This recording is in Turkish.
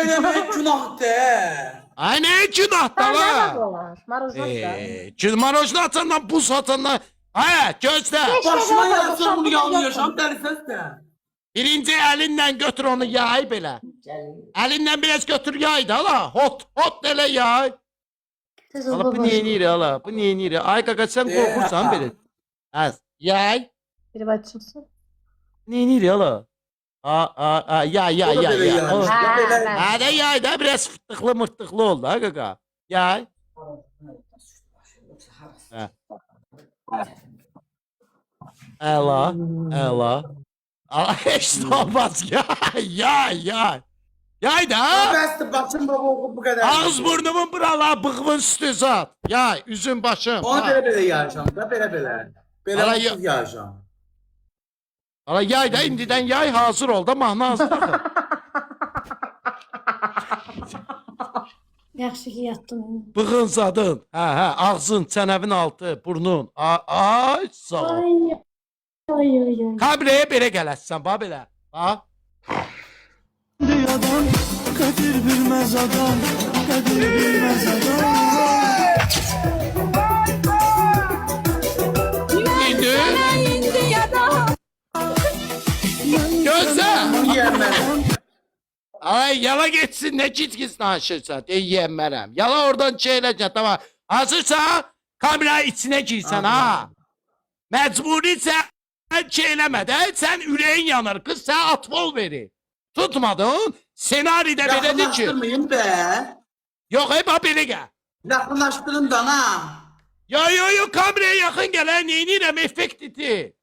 söylemek günahdır. Ay ne günah da Ha, ne var la? olan? Maruzat da. Marojna atandan buz atandan. Ay gözlə. Başıma yarasın bunu yalıyorsam dərsəz də. Birinci əlinlə götür onu yay belə. Əlinlə biraz götür yay da la. Hot elə yay. Ala bu neyinir ala? Bu neyinir? Ay qaqa sən qorxursan belə. Az. Yay. Biri açılsın. Neyinir ala? Yay. Ha, Ha da yay da biraz fıttıklı mırttıklı oldu ha qaqa. Yay. Əla. Ala heç nə olmaz. Yay. Yay da. Bəsdir, başım baba oxub bu qədər. Ağız burnumun buralar bığımın üstü zat. Yay, üzüm başım. Onu belə yarışam da, belə. Belə Ala, mutsuz yarışam. Ala yay da indidən yay hazır ol da mahnı hazır. Yaxşı ki yatdım. Bığın zadın. Hə, ağzın, çənəvin altı, burnun. Ay, sağ ol. Ay. Kabreye belə gələsən, bax belə. Bax. Adam kadir bilmez adam, kadir bilmez adam. İndi. Gözlə. Bunu yiyənməm. Ay yala geçsin ne çizgisi aşırsa yiyemmerem. Yala oradan çeylece tamam. Hazırsa kamera içine girsen ha. Mecburisə çeyləmə də sen üreğin yanır. Kız sen atbol verir. Tutmadın. Senaride belədir ki. Yaxınlaşdırmayın be. Yok hep ha belə gəl. Yaxınlaşdırın da ha. Yo kameraya yakın gelen neyinirəm effekt iti.